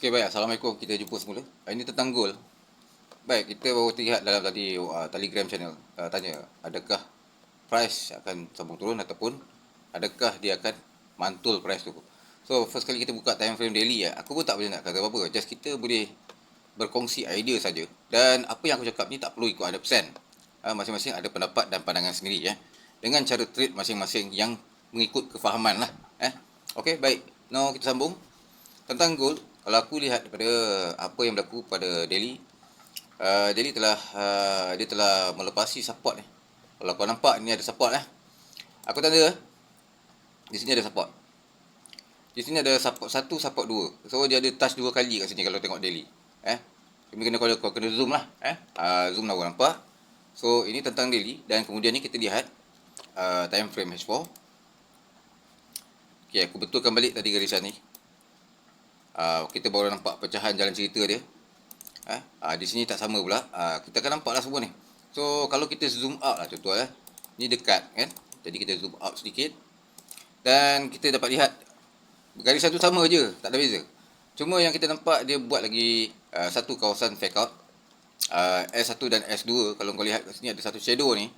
Okey, baik. Assalamualaikum. Kita jumpa semula. Ini tentang goal. Baik, kita baru lihat dalam tadi Telegram channel tanya adakah price akan sambung turun ataupun adakah dia akan mantul price tu. So, first kali kita buka time frame daily aku pun tak boleh nak kata apa-apa. Just kita boleh berkongsi idea saja. Dan apa yang aku cakap ni tak perlu ikut 100%. Masing-masing ada pendapat dan pandangan sendiri dengan cara trade masing-masing yang mengikut kefahaman lah. Okey, baik. Now kita sambung tentang gold. Kalau aku lihat daripada apa yang berlaku pada daily, daily telah dia telah melepasi support ni. Kalau kau nampak ni ada support aku tanda di sini ada support. Di sini ada support 1, support 2. So dia ada touch 2 kali kat sini kalau tengok daily. Kau kena zoom lah. Zoom lah orang nampak. So ini tentang daily dan kemudian ni kita lihat time frame H4. Okey, aku betulkan balik tadi garisan ni. Kita baru nampak pecahan jalan cerita dia. Di sini tak sama pula. Kita akan nampak lah semua ni. So kalau kita zoom out lah contoh ni dekat kan. Jadi kita zoom out sedikit dan kita dapat lihat garisan tu sama je, tak ada beza. Cuma yang kita nampak dia buat lagi satu kawasan fake out. S1 dan S2. Kalau kau lihat kat sini ada satu shadow ni.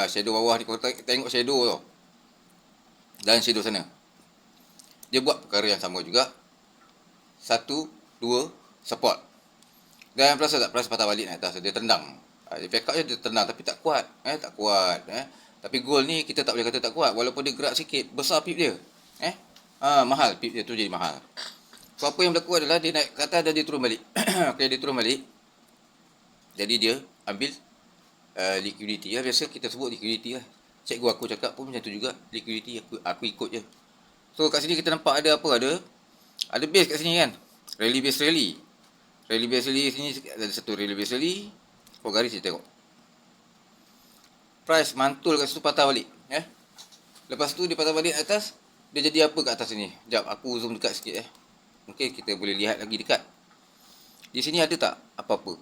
Shadow bawah ni kau tengok shadow tau. Dan shadow sana. Dia buat perkara yang sama juga. 1, 2 support. Dan perasa tak? Perasa patah balik naik atas. Dia tendang. Dia fake out je dia tendang tapi tak kuat. Tak kuat. Tapi gold ni kita tak boleh kata tak kuat. Walaupun dia gerak sikit, besar pip dia. Mahal pip dia tu jadi mahal. So apa yang berlaku adalah dia naik ke atas dan dia turun balik. Okay, dia turun balik. Jadi dia ambil liquidity biasa kita sebut liquidity lah. Cikgu aku cakap pun macam tu juga. Liquidity aku ikut je. So kat sini kita nampak ada apa? Ada base kat sini kan. Rally base rally. Rally base rally sini ada satu rally base rally. Kau garis je tengok. Price mantul kat situ patah balik. Lepas tu dia patah balik atas. Dia jadi apa kat atas sini? Sekejap aku zoom dekat sikit Mungkin kita boleh lihat lagi dekat. Di sini ada tak apa-apa?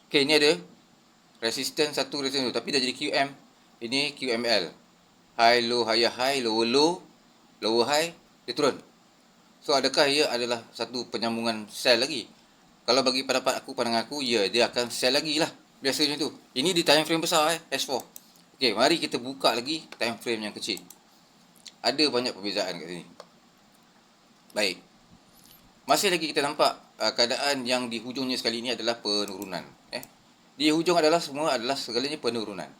Okay, ini ada resistance 1, resistance 2. Tapi dah jadi QM. Ini QML. High, low, higher, high, lower, low, lower, high. Dia turun. So adakah ia adalah satu penyambungan sell lagi? Kalau bagi pandangan aku, ya, dia akan sell lagi lah. Biasanya tu. Ini di time frame besar S4. Okey, mari kita buka lagi time frame yang kecil. Ada banyak perbezaan kat sini. Baik. Masih lagi kita nampak keadaan yang di hujungnya sekali ini adalah penurunan. Di hujung adalah semua adalah segalanya penurunan.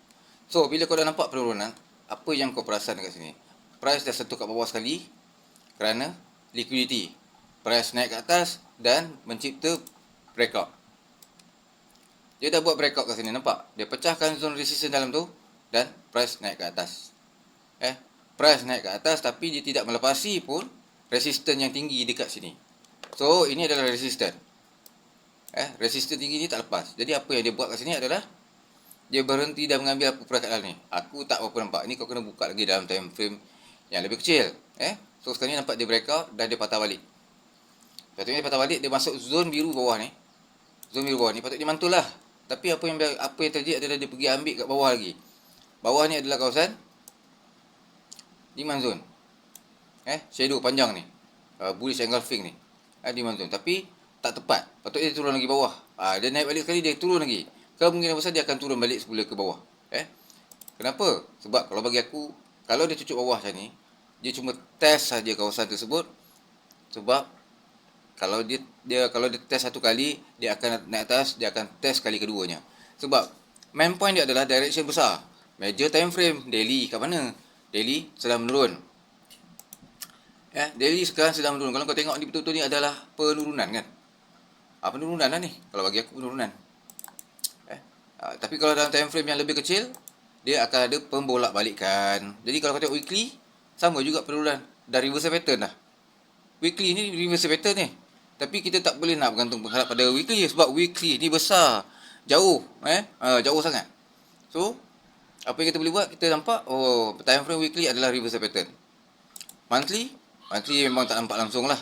So bila kau dah nampak penurunan, apa yang kau perasan kat sini? Price dah sentuh kat bawah sekali kerana liquidity. Price naik ke atas dan mencipta breakout. Dia dah buat breakout kat sini, nampak? Dia pecahkan zone resistance dalam tu dan price naik ke atas. Price naik ke atas tapi dia tidak melepasi pun resistance yang tinggi dekat sini. So ini adalah resistance. Resistance tinggi ni tak lepas. Jadi apa yang dia buat kat sini adalah dia berhenti dan mengambil apa perkataan ni. Aku tak berapa nampak. Ni kau kena buka lagi dalam time frame yang lebih kecil. So sekarang ni nampak dia breakout dan dia patah balik. Patutnya dia patah balik, dia masuk zone biru bawah ni. Zone biru bawah ni patut dia mantul lah. Tapi apa yang terjadi adalah dia pergi ambil kat bawah lagi. Bawah ni adalah kawasan demand zone. Shadow panjang ni. Bullish engulfing ni. Demand zone. Tapi tak tepat. Patutnya dia turun lagi bawah. Dia naik balik sekali, dia turun lagi. Kemungkinan besar dia akan turun balik semula ke bawah. Kenapa? Sebab kalau bagi aku, kalau dia cucuk bawah macam ni, dia cuma test saja kawasan tersebut. Sebab kalau dia test satu kali, dia akan naik atas, dia akan test kali keduanya. Sebab main point dia adalah direction besar. Major time frame, daily kat mana? Daily sedang menurun. Daily sekarang sedang menurun. Kalau kau tengok ni betul-betul ni adalah penurunan kan? Penurunan lah ni. Kalau bagi aku penurunan. Tapi kalau dalam time frame yang lebih kecil, dia akan ada pembolak-balikan. Jadi kalau kau tengok weekly, sama juga penurunan. Dah reversal pattern dah. Weekly ni reversal pattern ni. Tapi kita tak boleh nak bergantung berharap pada weekly sebab weekly ni besar. Jauh. Jauh sangat. So, apa yang kita boleh buat, kita nampak, time frame weekly adalah reversal pattern. Monthly memang tak nampak langsung lah.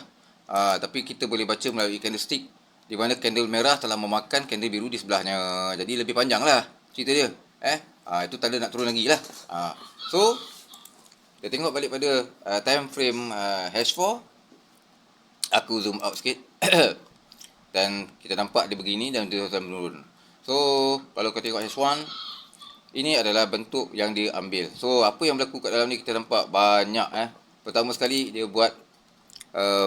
Tapi kita boleh baca melalui candlestick di mana candle merah telah memakan candle biru di sebelahnya. Jadi lebih panjang lah cerita dia. Itu tanda nak turun lagi lah. So kita tengok balik pada time frame H4. Aku zoom out sikit. Dan kita nampak dia begini dan dia terus menurun. So, kalau kau tengok H1, ini adalah bentuk yang dia ambil. So, apa yang berlaku kat dalam ni kita nampak banyak. Pertama sekali, dia buat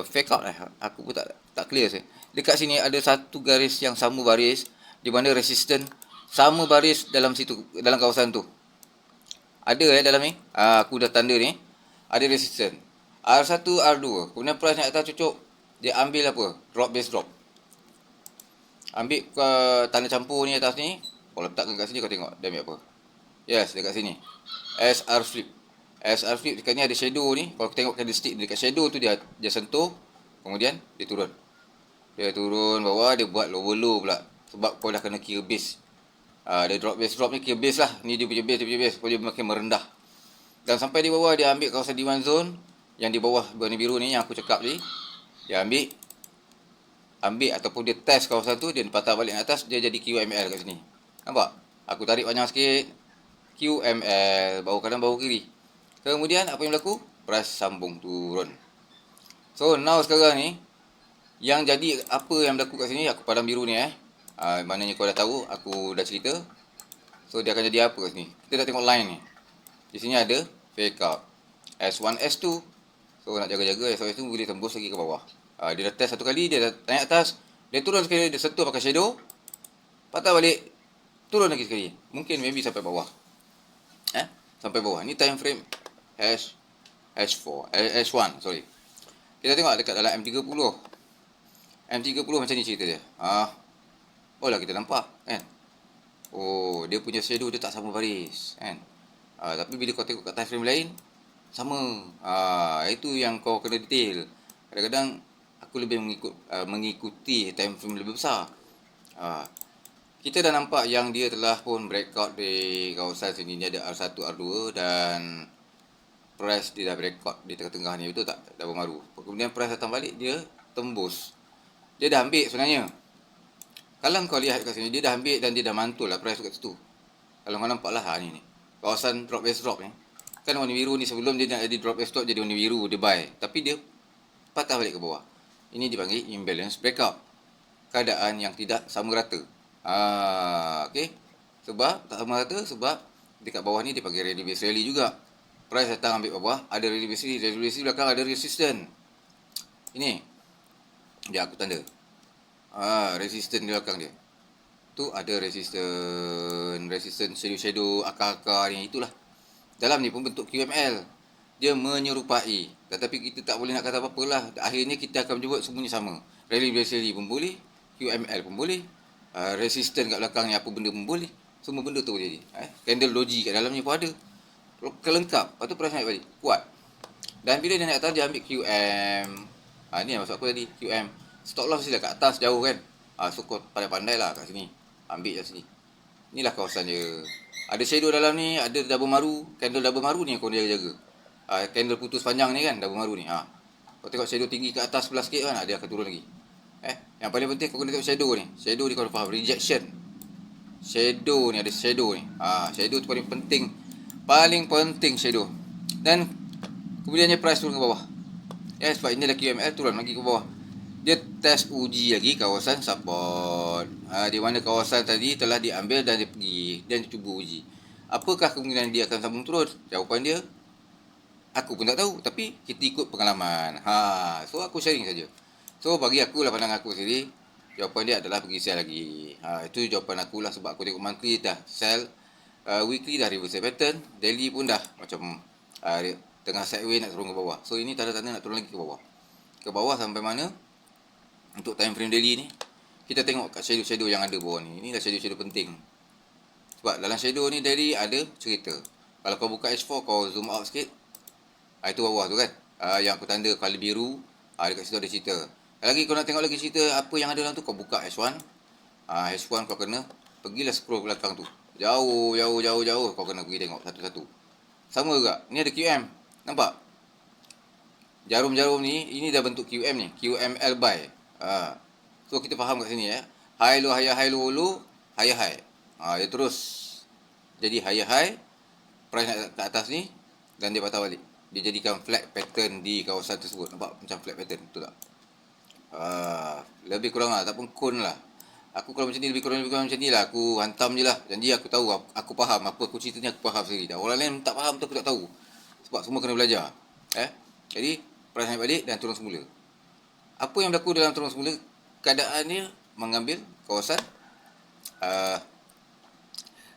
fake out. Aku pun tak clear saya. Dekat sini ada satu garis yang sama baris, di mana resisten sama baris dalam situ, dalam kawasan tu. Ada dalam ni. Aku dah tanda ni. Ada resisten. R1, R2. Kemudian price naik atas cucuk. Dia ambil apa? Drop base drop. Ambil tanda campur ni atas ni. Kalau letakkan kat sini kau tengok dia ambil apa. Yes, dekat sini. SR flip. SR flip dekat ni ada shadow ni. Kalau tengok candlestick dekat shadow tu dia sentuh. Kemudian dia turun. Dia turun bawah, dia buat lower low pula. Sebab kau dah kena kira base. Dia drop base drop ni kira base lah. Ni dia punya base. Kau dia makin merendah. Dan sampai di bawah dia ambil kawasan demand zone. Yang di bawah warna biru ni yang aku cakap tadi. Dia ambil ataupun dia test kawasan tu, dia patah balik ke atas, dia jadi QML kat sini. Nampak? Aku tarik panjang sikit. QML, bawah kanan bawah kiri. Kemudian apa yang berlaku? Price sambung turun. So now sekarang ni, yang jadi apa yang berlaku kat sini, aku padam biru ni maknanya kau dah tahu, aku dah cerita. So dia akan jadi apa kat sini? Kita dah tengok line ni. Di sini ada fake out. S1, S2. So nak jaga-jaga S1, S2 boleh tembus lagi ke bawah. Dia dah test satu kali, dia dah naik atas, dia turun sekali, dia sentuh pakai shadow, patah balik, turun lagi sekali. Mungkin maybe sampai bawah. Sampai bawah. Ni time frame H1, sorry. Kita tengok dekat dalam M30. M30 macam ni cerita dia. Oh lah kita nampak kan. Oh, dia punya shadow dia tak sama baris kan. Tapi bila kau tengok kat time frame lain sama. Itu yang kau kena detail. Kadang-kadang aku lebih mengikuti time frame lebih besar. Kita dah nampak yang dia telah pun breakout di kawasan sini. Ni ada R1, R2 dan price dia dah breakout di tengah-tengah ni, betul tak? Dah bermaru. Kemudian price datang balik, dia tembus. Dia dah ambil sebenarnya. Kalau kau lihat kat sini, dia dah ambil dan dia dah mantul lah price kat situ. Kalau kau nampak lah ni. Kawasan drop base drop ni. Kan warna biru ni sebelum dia nak jadi drop base drop jadi warna biru, dia buy. Tapi dia patah balik ke bawah. Ini dipanggil imbalance breakout. Keadaan yang tidak sama rata. Okay. Sebab tak sama rata sebab dekat bawah ni dia panggil rally base rally juga. Price datang ambil bawah, ada rally base belakang ada resistance. Ini dia aku tanda. Resistance di belakang dia. Tu ada resistance shadow akar-akar ni, itulah. Dalam ni pun bentuk QML. Dia menyerupai. Tetapi kita tak boleh nak kata apa-apa lah. Akhirnya kita akan menyebut semuanya sama. Rally base rally pun boleh, QML pun boleh, resistance kat belakang ni apa benda pun boleh. Semua benda tu boleh jadi. Candle doji kat dalam ni pun ada. Kelengkap. Lepas tu price naik balik. Kuat. Dan bila dia naik atas, dia ambil QM. Ni yang maksud aku tadi. QM. Stop loss mesti dah kat atas jauh kan. So kau pandai-pandai lah kat sini. Ambil kat sini. Inilah kawasan dia. Ada shadow dalam ni. Ada double maru. Candle double maru ni yang kau jaga-jaga. Candle putus panjang ni kan. Double maru ni. Kau tengok shadow tinggi kat atas sebelah sikit kan. Dia akan turun lagi. Yang paling penting kau kena tengok shadow ni. Shadow ni kau dah faham. Rejection. Shadow ni ada shadow ni. Shadow tu paling penting. Paling penting shadow. Dan kemudiannya price turun ke bawah. Sebab ini dah QML turun lagi ke bawah. Dia test uji lagi kawasan support. Di mana kawasan tadi telah diambil dan dia pergi dan dia cuba uji. Apakah kemungkinan dia akan sambung turun? Jawapan dia aku pun tak tahu, tapi kita ikut pengalaman. So aku sharing saja. So bagi aku lah, pandang aku sendiri, jawapan dia adalah pergi sell lagi. Itu jawapan aku lah, sebab aku tengok monthly dah sell, weekly dah reversal pattern, daily pun dah macam tengah sideways nak turun ke bawah. So ini tanda-tanda nak turun lagi ke bawah. Ke bawah sampai mana? Untuk time frame daily ni, kita tengok kat shadow-shadow yang ada bawah ni. Ini dah shadow-shadow penting. Sebab dalam shadow ni daily ada cerita. Kalau kau buka H4, kau zoom out sikit, itu bawah tu kan. Yang aku tanda color biru, dekat situ ada cerita. Lagi kau nak tengok lagi cerita apa yang ada dalam tu, kau buka H1. H1 kau kena pergilah scroll belakang tu. Jauh kau kena pergi tengok satu-satu. Sama juga. Ni ada QM. Nampak? Jarum-jarum ni, ini dah bentuk QM ni. QML buy. So kita faham kat sini high low, high low, low, high. Dia terus jadi high, price naik ke atas ni dan dia patah balik. Dia jadikan flat pattern di kawasan tersebut. Nampak macam flat pattern, betul tak? Lebih kurang lah, ataupun kon lah. Aku kalau macam ni, lebih kurang macam ni lah. Aku hantam je lah. Janji aku tahu, aku faham. Apa aku cerita ni aku faham sendiri. Dan orang lain tak faham tu aku tak tahu. Sebab semua kena belajar. Jadi, price naik balik dan turun semula. Apa yang berlaku dalam turun semula? Keadaannya mengambil kawasan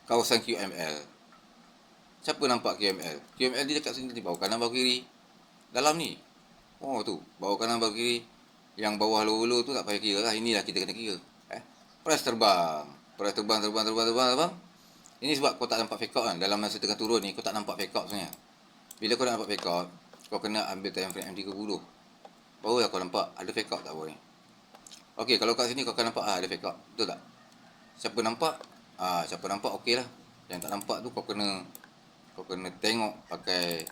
kawasan QML. Siapa nampak QML? QML dia dekat sini, bawah kanan, bawah kiri. Dalam ni. Oh tu, bawah kanan, bawah kiri. Yang bawah low-low tu tak payah kira lah. Inilah kita kena kira. Price terbang. Price terbang. Ini sebab kau tak nampak fake out kan. Dalam masa tengah turun ni, kau tak nampak fake out sebenarnya. Bila kau nak nampak fake out, kau kena ambil time frame M30. Barulah kau nampak ada fake out tak bawah ni. Okey, kalau kat sini kau akan nampak ada fake out. Betul tak? Siapa nampak? Siapa nampak okey lah. Yang tak nampak tu kau kena tengok pakai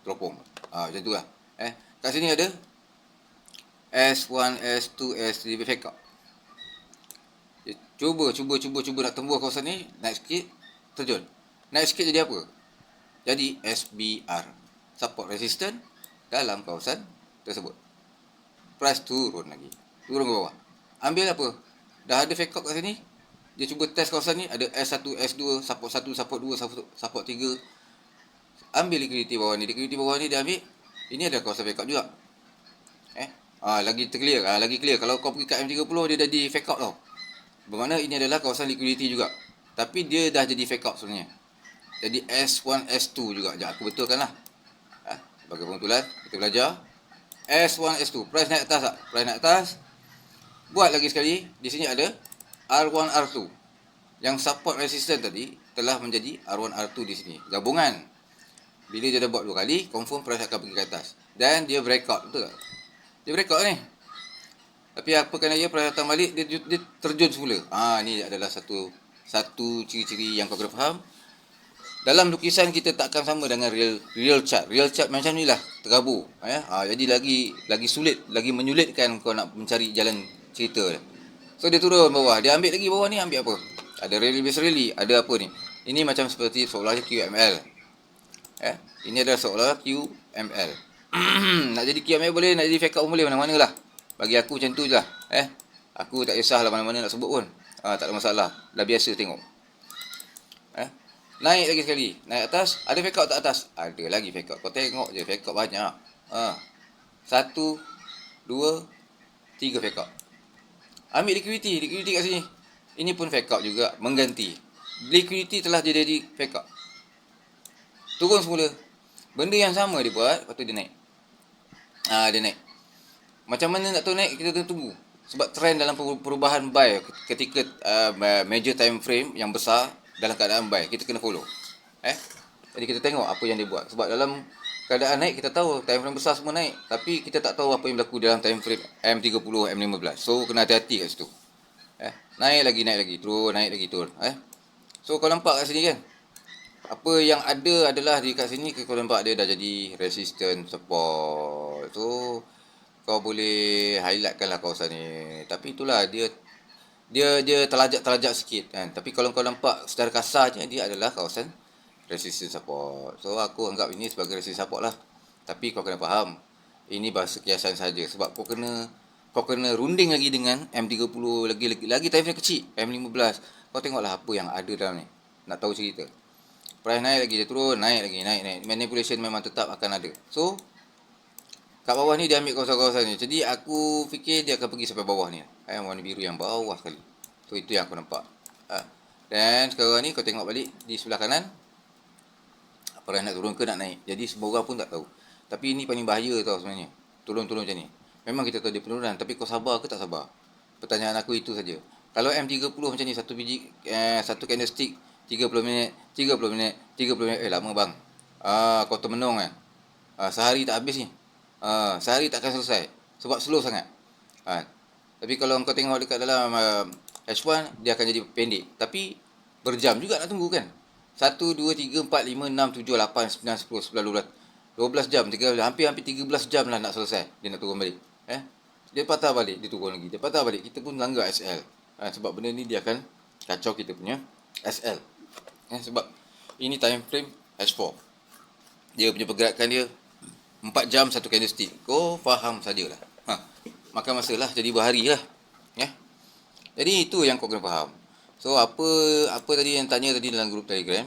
teropong. Macam tu lah. Kat sini ada S1, S2, S3 fake out. Cuba nak tembus kawasan ni, naik sikit, terjun. Naik sikit jadi apa? Jadi SBR, support resistance dalam kawasan tersebut. Price turun lagi, turun ke bawah. Ambil apa? Dah ada fake out kat sini. Dia cuba test kawasan ni, ada S1, S2, support 1, support 2, support 3. Ambil liquidity bawah ni. Liquidity bawah ni dia ambil. Ini ada kawasan fake out juga. Lagi clear. Lagi clear. Kalau kau pergi kat M30, dia dah di fake out tau. Bermakna ini adalah kawasan liquidity juga. Tapi dia dah jadi fake out sebenarnya. Jadi S1, S2 juga. Sekejap aku betulkan lah. Sebagai pengbetulan, kita belajar. S1, S2. Price naik atas tak? Price naik atas. Buat lagi sekali. Di sini ada R1, R2. Yang support resistance tadi telah menjadi R1, R2 di sini. Gabungan. Bila dia dah buat 2 kali, confirm price akan pergi ke atas. Dan dia breakout. Betul tak? Dia breakout ni. Tapi apa kena dia price datang balik, dia terjun semula. Ni adalah satu ciri-ciri yang kau kena faham. Dalam lukisan kita tak akan sama dengan real chart. Real chart macam ni lah, tergabur. Jadi lagi sulit, lagi menyulitkan kau nak mencari jalan cerita. So dia turun bawah, dia ambil lagi bawah ni, ambil apa? Ada rally base rally, ada apa ni? Ini macam seperti seolah QML. Ini adalah seolah QML. Nak jadi QML boleh, nak jadi fake out boleh, mana-mana lah. Bagi aku macam tu je lah. Aku tak kisahlah mana-mana nak sebut pun. Tak ada masalah. Dah biasa tengok. Naik lagi sekali. Naik atas. Ada fake out tak atas? Ada lagi fake out. Kau tengok je. Fake out banyak. 1, 2, 3 fake out. Ambil liquidity. Liquidity kat sini. Ini pun fake out juga. Mengganti. Liquidity telah jadi fake out. Turun semula. Benda yang sama dia buat. Lepas tu dia naik. Dia naik. Macam mana nak tahu naik? Kita tunggu. Sebab trend dalam perubahan buy ketika major time frame yang besar dalam keadaan buy, kita kena follow. Jadi kita tengok apa yang dia buat. Sebab dalam keadaan naik, kita tahu time frame besar semua naik. Tapi kita tak tahu apa yang berlaku dalam time frame M30, M15. So, kena hati-hati kat situ. Naik lagi. Turun, naik lagi, turun. So, kau nampak kat sini kan? Apa yang ada adalah di kat sini, kau nampak dia dah jadi resistance, support. So, kau boleh highlightkan lah kawasan ni. Tapi itulah dia terlajak sikit kan. Tapi kalau kau nampak secara kasarnya, dia adalah kawasan resistance support. So aku anggap ini sebagai resistance support lah. Tapi kau kena faham, ini bahasa kiasan saja. Sebab kau kena runding lagi dengan M30, lagi time frame kecil, M15. Kau tengoklah apa yang ada dalam ni. Nak tahu cerita. Price naik lagi, dia turun, naik lagi, naik. Manipulation memang tetap akan ada. So kat bawah ni dia ambil kawasan-kawasan ni. Jadi aku fikir dia akan pergi sampai bawah ni. Warna biru yang bawah sekali. So itu yang aku nampak. Dan sekarang ni kau tengok balik di sebelah kanan. Apa nak turun ke nak naik. Jadi semua orang pun tak tahu. Tapi ini paling bahaya tau sebenarnya. Turun-turun macam ni. Memang kita tahu dia penurunan. Tapi kau sabar ke tak sabar? Pertanyaan aku itu saja. Kalau M30 macam ni, satu biji, satu candlestick 30 minit, 30 minit, 30 minit. Lama bang. Kau termenung kan? Sehari tak habis ni. Sehari takkan selesai sebab slow sangat. Tapi kalau kau tengok dekat dalam H1, dia akan jadi pendek. Tapi berjam juga nak tunggu kan. 1, 2, 3, 4, 5, 6, 7, 8, 9, 10, 11, 12 jam, 13, hampir 13 jam lah nak selesai. Dia nak turun balik. Dia patah balik, dia turun lagi. Dia patah balik. Kita pun langgar SL. Sebab benda ni dia akan kacau kita punya SL. Sebab ini time frame H4. Dia punya pergerakan dia 4 jam satu candlestick. Kau faham sajalah. makan masa lah, jadi berhari lah. Ya. Jadi itu yang kau kena faham. So apa tadi yang tanya tadi dalam grup Telegram,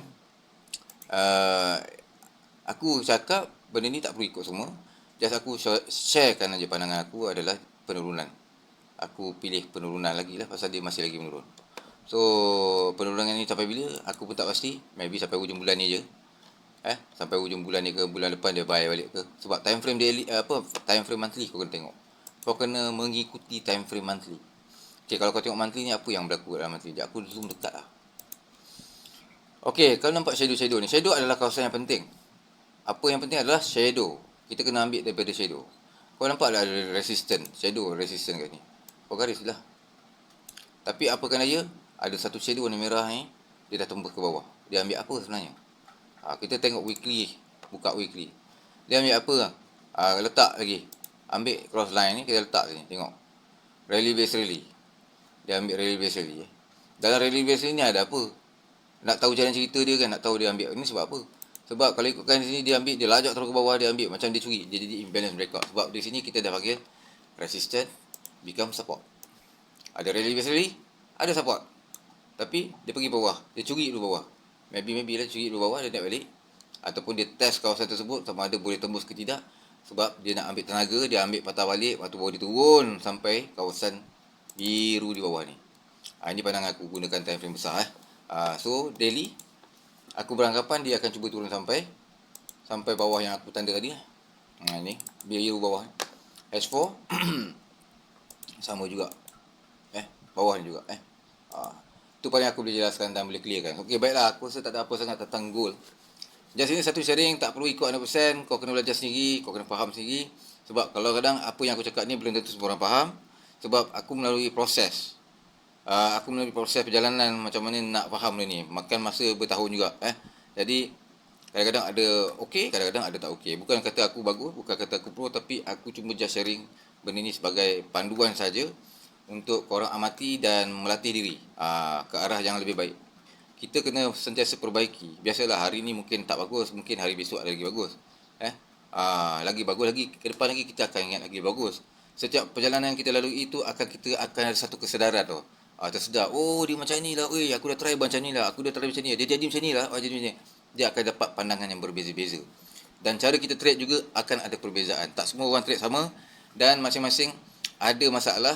aku cakap benda ni tak perlu ikut semua. Just aku sharekan aja pandangan aku adalah penurunan. Aku pilih penurunan lagi lah pasal dia masih lagi menurun. So penurunan ni sampai bila aku pun tak pasti. Maybe sampai hujung bulan ni je. Sampai hujung bulan ni ke bulan depan dia buy balik ke. Sebab time frame daily, time frame monthly kau kena tengok. Kau kena mengikuti time frame monthly. Okay, kalau kau tengok monthly ni apa yang berlaku dalam monthly. Sekejap aku zoom dekat lah. Okay, kau nampak shadow ni. Shadow adalah kawasan yang penting. Apa yang penting adalah shadow. Kita kena ambil daripada shadow. Kau nampak ada resistance, shadow resistance kat ni. Kau garis lah. Tapi apa kena dia? Ada satu shadow warna merah ni, dia dah tembus ke bawah. Dia ambil apa sebenarnya? Kita tengok weekly, buka weekly. Dia ambil apa? Letak lagi. Ambil cross line ni, kita letak sini, tengok. Rally base rally. Dia ambil rally base rally. Dalam rally base rally ni ada apa? Nak tahu jalan cerita dia kan, nak tahu dia ambil. Ini sebab apa? Sebab kalau ikutkan sini dia ambil, dia lajak terus ke bawah, dia ambil macam dia curi. Dia jadi imbalance breakout. Sebab di sini kita dah panggil resistance become support. Ada rally base rally, ada support. Tapi dia pergi bawah, dia curi dulu bawah. Maybe lah curi dulu bawah, dia naik balik. Ataupun dia test kawasan tersebut sama ada boleh tembus ke tidak. Sebab dia nak ambil tenaga, dia ambil patah balik, lepas tu baru dia turun sampai kawasan biru di bawah ni. Ini pandangan aku gunakan time frame besar. So daily aku beranggapan dia akan cuba turun sampai bawah yang aku tanda tadi. Ni biru bawah. H4 sama juga. Bawah ni juga. Itu paling aku boleh jelaskan dan boleh clearkan. Okey, baiklah, aku rasa tak ada apa sangat tentang gold. Just ini satu sharing, tak perlu ikut 100%, kau kena belajar sendiri, kau kena faham sendiri. Sebab kalau kadang apa yang aku cakap ni belum tentu semua orang faham. Sebab aku melalui proses. Aku melalui proses perjalanan macam mana nak faham benda ni. Makan masa bertahun juga. Jadi kadang-kadang ada okey, kadang-kadang ada tak okey. Bukan kata aku bagus, bukan kata aku pro, tapi aku cuma just sharing benda ni sebagai panduan saja untuk korang amati dan melatih diri ke arah yang lebih baik. Kita kena sentiasa perbaiki. Biasalah hari ni mungkin tak bagus, mungkin hari besok ada lagi bagus. Lagi bagus lagi, ke depan lagi kita akan ingat lagi bagus. Setiap perjalanan yang kita lalui itu kita akan ada satu kesedaran tu. Tersedar, oh dia macam ni lah, aku dah try macam ni lah, aku dah try macam ni lah, dia jadi macam ni lah, jadi macam ni. Dia akan dapat pandangan yang berbeza-beza. Dan cara kita trade juga akan ada perbezaan. Tak semua orang trade sama dan masing-masing ada masalah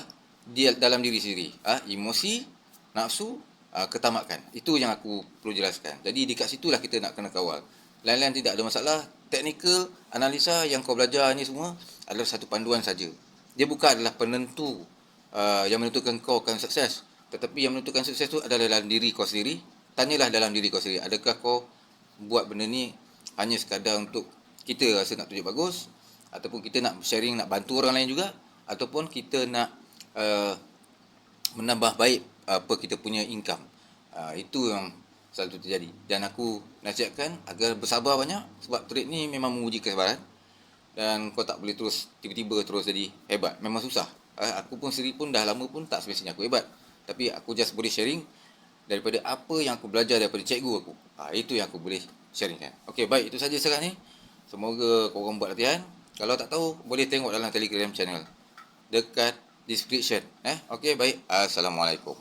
dalam diri sendiri. Emosi, nafsu, ketamakan. Itu yang aku perlu jelaskan. Jadi dekat situlah kita nak kena kawal. Lain-lain tidak ada masalah. Technical, analisa yang kau belajar ni semua adalah satu panduan saja. Dia bukan adalah penentu yang menentukan kau akan sukses. Tetapi yang menentukan sukses tu adalah dalam diri kau sendiri. Tanyalah dalam diri kau sendiri. Adakah kau buat benda ni hanya sekadar untuk kita rasa nak tunjuk bagus, ataupun kita nak sharing, nak bantu orang lain juga, ataupun kita nak menambah baik apa kita punya income. Itu yang selalu terjadi. Dan aku nasihatkan agar bersabar banyak, sebab trade ni memang menguji kesabaran. Dan kau tak boleh terus tiba-tiba terus jadi hebat. Memang susah. Aku pun sendiri pun dah lama pun tak semestinya aku hebat. Tapi aku just boleh sharing daripada apa yang aku belajar daripada cikgu aku. Itu yang aku boleh sharingkan. Okey, baik, itu saja sekarang ni. Semoga korang buat latihan. Kalau tak tahu, boleh tengok dalam Telegram channel dekat description. Okey, baik. Assalamualaikum.